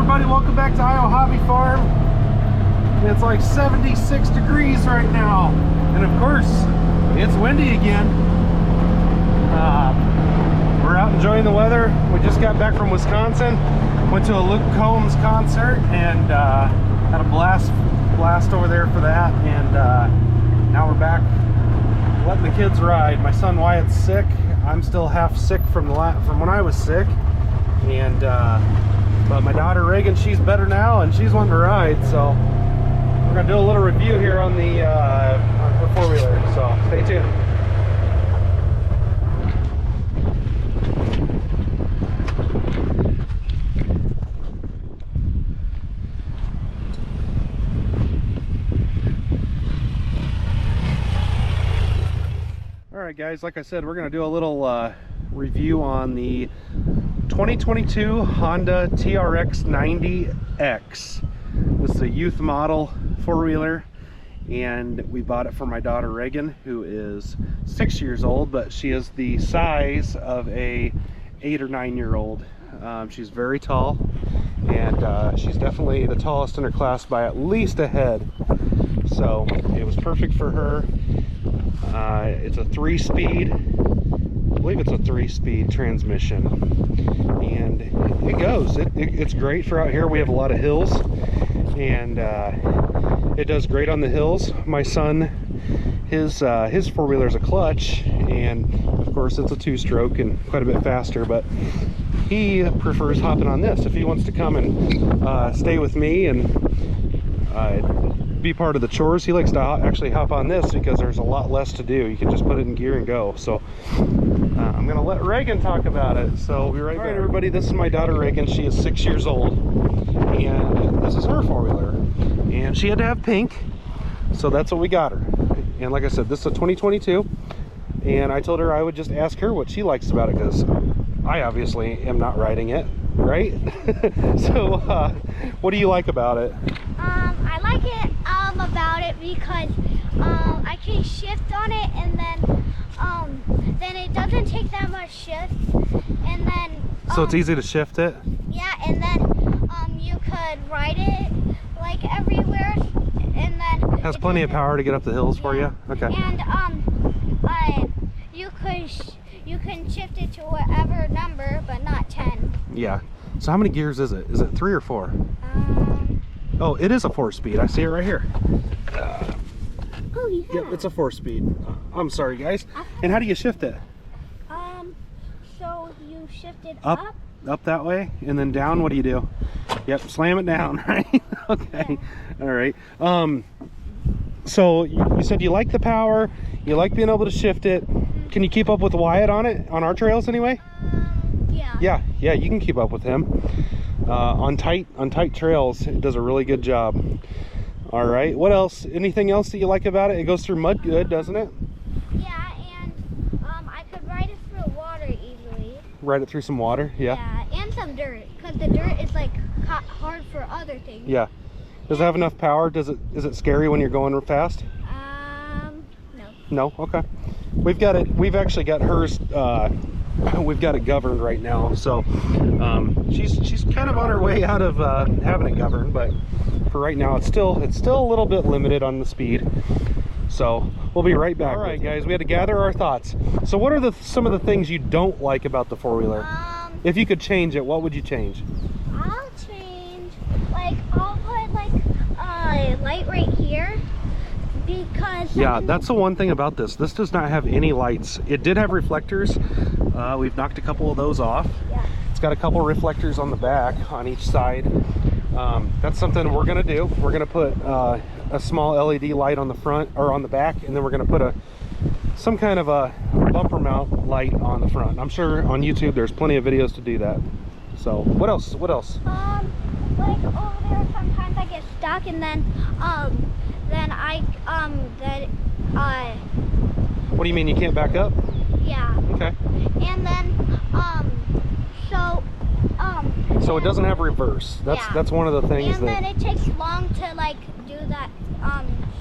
everybody, welcome back to Iowa Hobby Farm. It's like 76 degrees right now, and of course it's windy again. We're out enjoying the weather. We just got back from Wisconsin, went to a Luke Combs concert, and had a blast over there for that. And now we're back letting the kids ride. My son Wyatt's sick. I'm still half sick from when I was sick, and but my daughter Reagan, she's better now and she's wanting to ride, so we're gonna do a little review here on the on her four-wheeler, so stay tuned. Alright guys, like I said, we're gonna do a little review on the 2022 Honda TRX90X. This is a youth model four-wheeler, and we bought it for my daughter Reagan, who is 6 years old, but she is the size of a 8 or 9 year old. She's very tall, and she's definitely the tallest in her class by at least a head, so it was perfect for her. It's a 3-speed, I believe it's a 3-speed transmission, and it goes. It's great for out here. We have a lot of hills, and it does great on the hills. My son, his four-wheeler is a clutch, and of course it's a 2-stroke and quite a bit faster, but he prefers hopping on this. If he wants to come and stay with me and be part of the chores, he likes to actually hop on this because there's a lot less to do. You can just put it in gear and go. So I'm gonna let Reagan talk about it, so we'll be right back. All right, everybody, this is my daughter Reagan. She is 6 years old, and this is her four-wheeler, and she had to have pink, so that's what we got her. And like I said, this is a 2022, and I told her I would just ask her what she likes about it, because I obviously am not riding it, right? So what do you like about it? I like it about it because I can shift on it, and then it doesn't take that much shift, and then so it's easy to shift it? Yeah, and then you could ride it like everywhere, and then it has plenty of power to get up the hills for you. Okay. And you can shift it to whatever number, but not 10. Yeah. So how many gears is it? Is it 3 or 4? Oh, it is a 4-speed. I see it right here. Oh yeah. Yep, it's a 4-speed. I'm sorry, guys. And how do you shift it? So you shift it up that way, and then down. What do you do? Yep, slam it down, right? Okay. Yeah. All right. So you said you like the power, you like being able to shift it. Can you keep up with Wyatt on it, on our trails anyway? Yeah, you can keep up with him. On tight trails, it does a really good job. All right, what else? Anything else that you like about it? It goes through mud good, doesn't it? Yeah, and I could ride it through water easily. Ride it through some water? Yeah, and some dirt, because the dirt is like hard for other things. Yeah. Does it have enough power? Is it scary when you're going fast? No. No? Okay. We've actually got hers, we've got it governed right now, so she's kind of on her way out of having it governed, but for right now it's still a little bit limited on the speed. So we'll be right back. All right, guys, we had to gather our thoughts. So what are some of the things you don't like about the four-wheeler? If you could change it, what would you change? I'll put like a light right here, because yeah, that's the one thing about this. This does not have any lights. It did have reflectors. We've knocked a couple of those off. Yeah. It's got a couple reflectors on the back on each side. That's something we're gonna do. We're gonna put a small LED light on the front or on the back, and then we're gonna put some kind of a bumper mount light on the front. I'm sure on YouTube there's plenty of videos to do that. So what else? Like over there, sometimes I get stuck, and then what do you mean you can't back up? Yeah. Okay. And then so it doesn't have reverse. That's one of the things. And then it takes long to like do that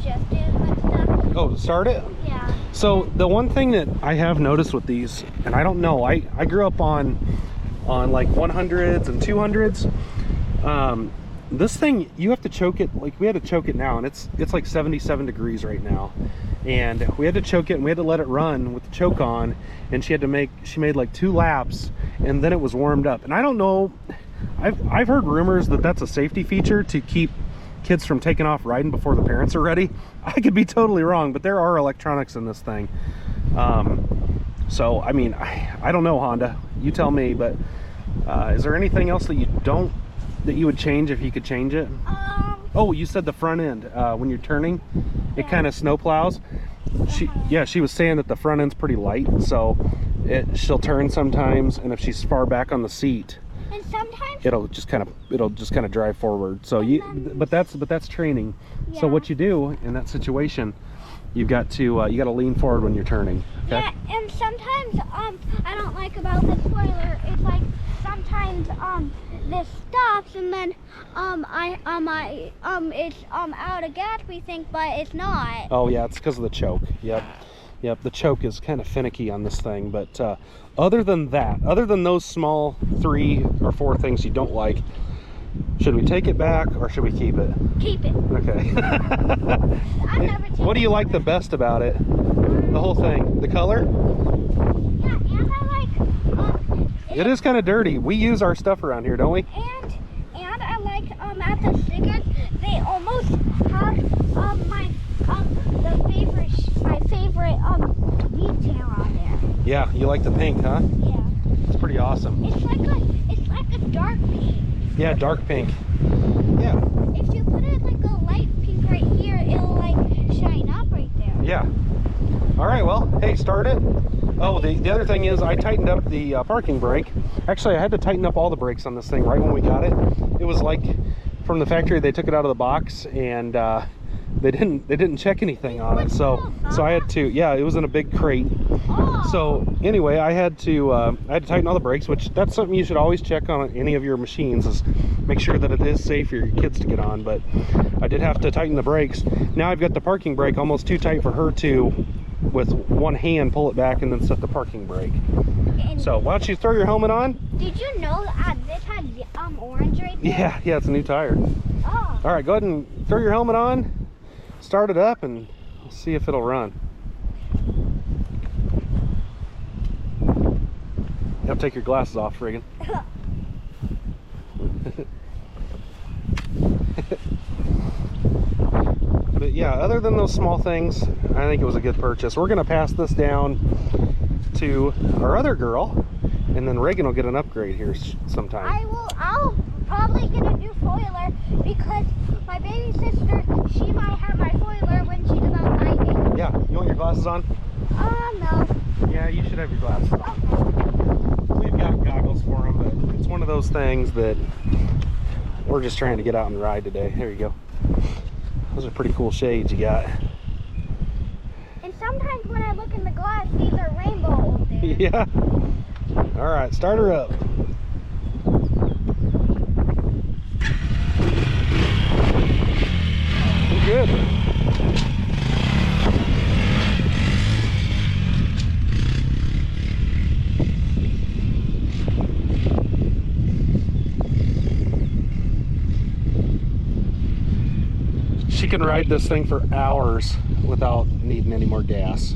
shift and stuff. Oh, to start it? Yeah. So the one thing that I have noticed with these, and I don't know, I grew up on like 100s and 200s, This thing, you have to choke it, like we had to choke it now, and it's like 77 degrees right now, and we had to choke it and we had to let it run with the choke on, and she made like 2 laps and then it was warmed up. And I don't know, I've heard rumors that that's a safety feature to keep kids from taking off riding before the parents are ready. I could be totally wrong, but there are electronics in this thing. So I mean, I don't know, Honda, you tell me, but is there anything else that you would change if you could change it? Oh, you said the front end, when you're turning, it kind of snow plows. She was saying that the front end's pretty light, so she'll turn sometimes, and if she's far back on the seat, and sometimes it'll just kind of drive forward. So but that's training. Yeah. So what you do in that situation, you got to lean forward when you're turning. Okay? Yeah, and sometimes I don't like about the spoiler. It's like sometimes this stops and then it's out of gas, we think, but it's not. Oh yeah, it's because of the choke. Yep, the choke is kind of finicky on this thing, but other than those small 3 or 4 things you don't like, should we take it back or should we keep it? Keep it. Okay. I've never taken What do you like the best about it? The whole thing? The color? Yeah, and I like It is kind of dirty. We use our stuff around here, don't we? and I like at the stickers they almost have my favorite detail on there. Yeah, you like the pink, huh? Yeah. It's pretty awesome. It's like a dark pink. Yeah, dark pink. Yeah. If you put it like a light pink right here, it'll like shine up right there. Yeah. All right, well, hey, start it. Oh, the other thing is I tightened up the parking brake. Actually, I had to tighten up all the brakes on this thing right when we got it. It was like from the factory, they took it out of the box and they didn't check anything on it. So I had to, yeah, it was in a big crate. Oh. So anyway, I had to tighten all the brakes, which that's something you should always check on any of your machines, is make sure that it is safe for your kids to get on. But I did have to tighten the brakes. Now I've got the parking brake almost too tight for her to, with one hand, pull it back and then set the parking brake. So why don't you throw your helmet on? Did you know that this had orange right there? Yeah, it's a new tire. Oh. All right, go ahead and throw your helmet on, start it up, and see if it'll run. You have to take your glasses off, Reagan. But yeah, other than those small things, I think it was a good purchase. We're gonna pass this down to our other girl, and then Reagan will get an upgrade here sometime. I'll probably get a new foiler because my baby sister, she might have my foiler when she's about 9. Yeah, you want your glasses on? No. Yeah, you should have your glasses on. Okay. We've got goggles for them, but it's one of those things that we're just trying to get out and ride today. There you go. Those are pretty cool shades you got. And sometimes when I look in the glass, these are rainbow over there. Yeah. All right, start her up. Good. She can ride this thing for hours without needing any more gas.